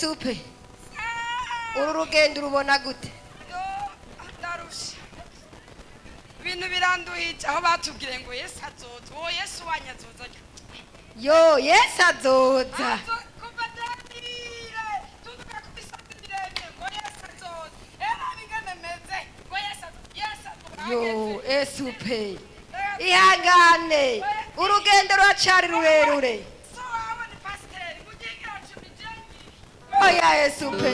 Supe uru rugendo rubona gute? Ndarusha ibintu biranduhije aho batubwire ngo Yesu azoza. Uwo Yesu wanyazoza yo Yesu azoza kuva datire tuduka kubisate biremye ngo Yesu azoza era bingana meze ngo Yesu azoza yo esupe ihangane urugendo rwacari rurerure. Oya esupe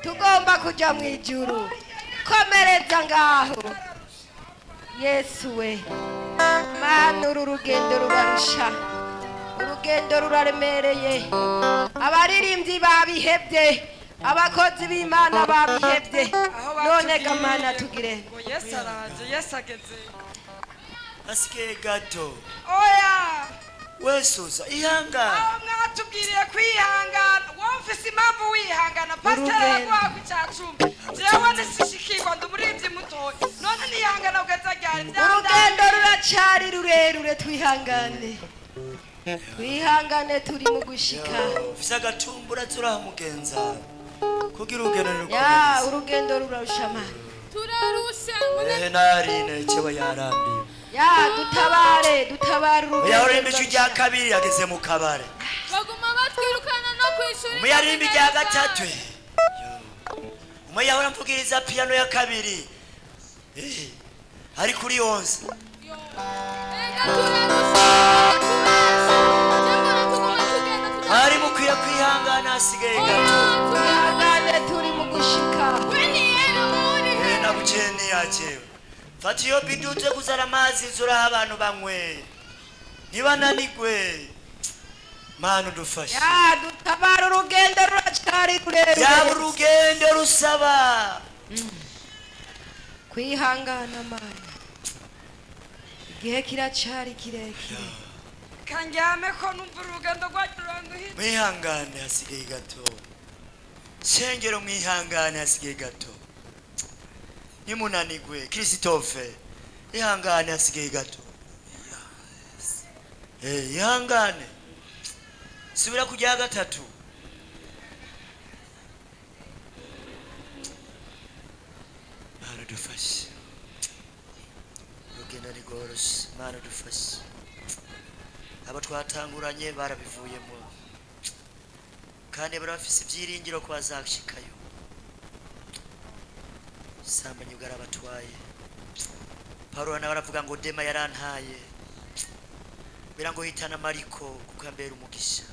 tugomba kuja mwijuru komereza ngaho Yesu we mana uru rugendo rubarusha urugendo ruraremereye abaririmbyi babihebye abakozi b'Imana babihebye none gamana tugire ngo Yesu araje Yesu ageze asike gato oya wesuza ihangana mwatubwiriye kwihangana wumvise impamvu wihangana pasiteri wako icyacumi jewe nisishikirwa ndumurivyi mutoya none nihangana ugeza ryari urugendo ruracari rurerure twihangane turi mu gushika ufise agatumbura turamugenza kugira urugendo ya urugendo rurarushama turarusha narine cewa yarambiwe ya dutabare urugendo yarimbi rya kabiri yageze mu kabare baguma batwirukana no kwishuri umuyarimbi rya gatatu umuyahora mvugiriza piano ya kabiri ari kuri 11 ari mukwiye kwihangana asigaye gato twihangane turi mu gushika nabuceni yacewe fati yo biduze kuzara amazi zura abantu banywe ntibananigwe mana dufashe ya dutabara urugendo ruracari rurerure ya urugendo rusaba kwihangana mana igihe kiracari kirekire kanjyame ko numva urugendo rwacu ruranduhije mwihangane hasigaye gato shengero mwihangane hasigaye gato nimunanigwe Christophe ihangane hasigaye gato ihangane subira kujya gatatu mana dufashe rugenda rigoroshe mana dufashe aba twatanguranye barabivuyemo kandi barafise ibyiringiro ko bazashikayo sambanye bwarabatwaye Paulo na baravuga ngo Dema yarantaye birango hitana Mariko kukambera umugisha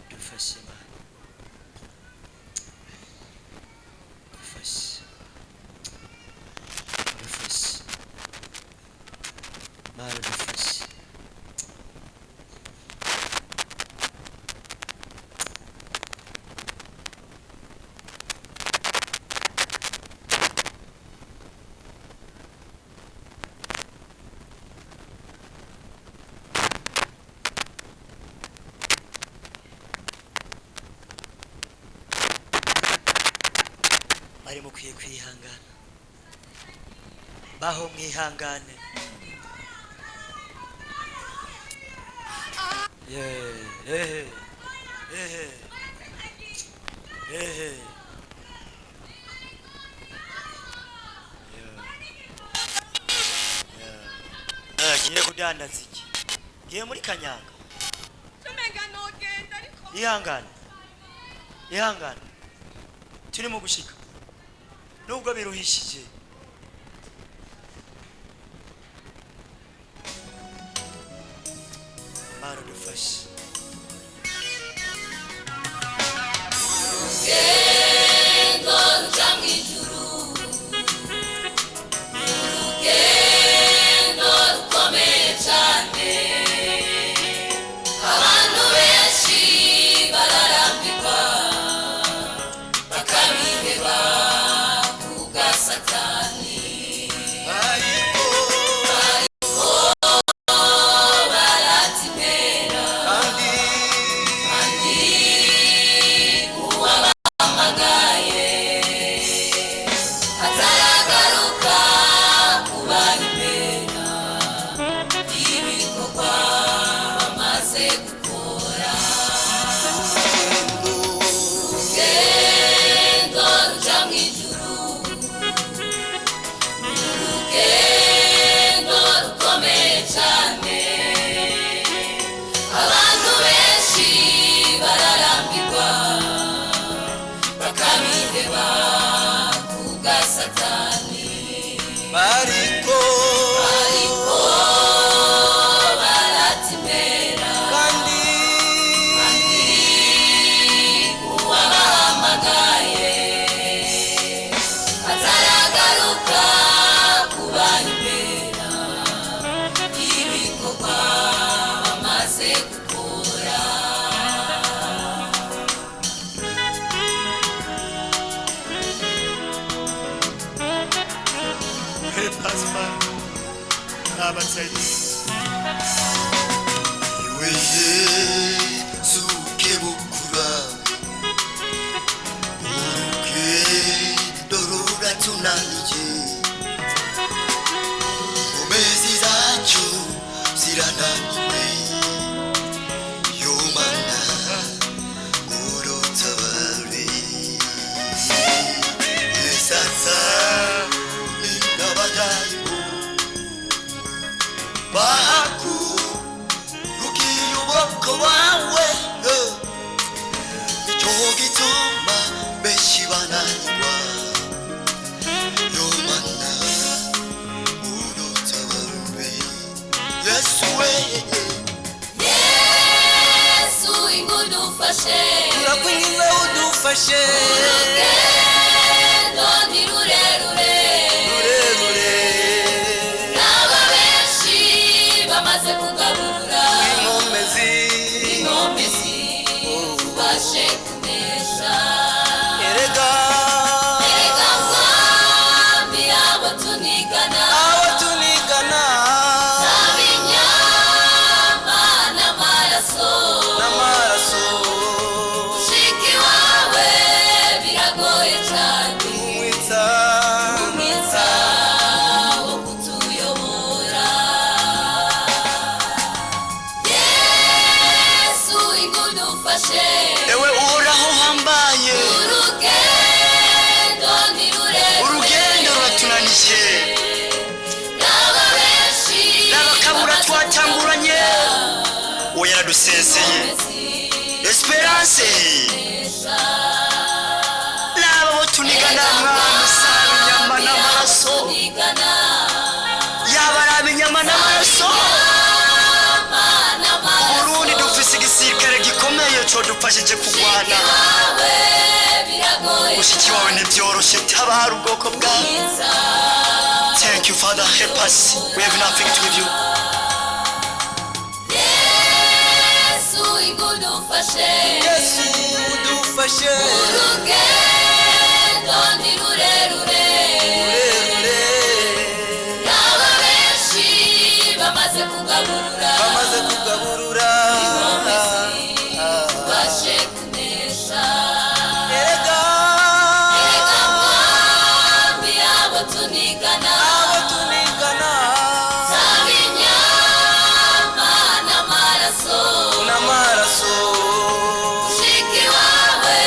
dufashe Mara dufashe bari mukwiye kwihangana baho mwihangane Giye kudandaza iki giye muri Kanyanga tumenga nogenda ariko ihangane turi mu gushika nubwo biruhishije Mara dufashe ataragaruka kubabera ibikorwa bamaze gukora urugendo ruja mu ijuru urugendo rukomeye cyane abantu benshi bararambirwa bakabiheba kubwa satani ariko baratimera kandi uwabahamagaye ataragaruka kubabera ibikorwa bamaze gukora Help us, Father. Iwe Yesu kebukura urugendo ruratunaniye inkomezi zacu zirananiwe yomana urutabare esasa n'abadayimu bahagurukiye ukuboko wawe nicyo gituma benshi bananirwa yomana urutabare yesu we yesu ingudufashe turakwinginze udufashe urugendo ni rurerure rurerure n'aba benshi bamaze kugaburura inkomezi tubashe kunesha erega mwami abo tunigana abinyama n'amaraso ushiki wawe biragoye cyane umwiza wo kutuyobora yesu ingudufashe ewe uhoraho hambaye urugendo ni rurerure urugendo ruratunaniye n'aba benshi n'abakabura twatanguranye uwo yaradusezeye esperance n'abo bo tunigana mwami saba inyama n'amaraso yaba ari inyama n'amaraso Burundi dufise igisirikare gikomeye co dufashije kugwana mushiki wawe ntibyoroshe tabara ubwoko bwawe thank you father help us we have nothing to give you yesu ingudufashe urugendo ni rurerure n'aba benshi bamaze kugaburura tubashe kunesha erega mwami abo tunigana abinyama n'amaraso ushiki wawe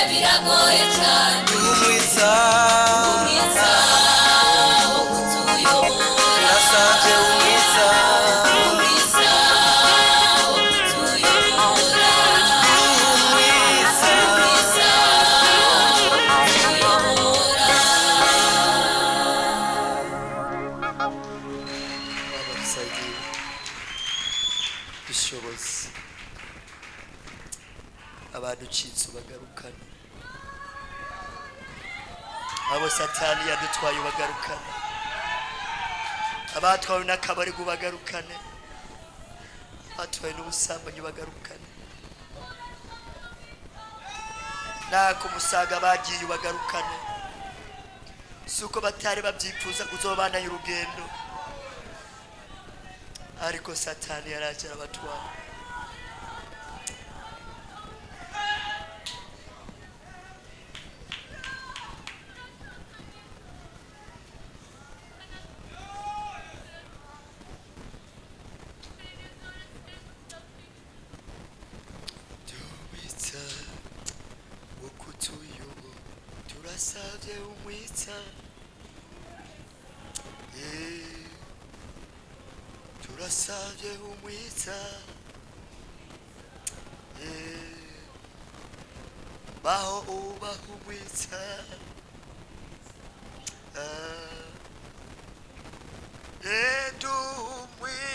biragoye cyane umwiza wo kutuyobora umwiza wo kutuyobora umwiza wo kutuyobora abasagiye bishobozi abaducitse bagarukana abo satani yadutwaye bagarukana abatwawe n'akabari bagarukane abatwawe n'ubusambanyi bagarukane nako musaga bagiye bagarukane suko batari babyifuza kuzobana y'urugendo ariko satani yaraje abatwara kutuyobora turasabye umwitsa turasabye umwitsa baho ubaho umwitsa edu umwitsa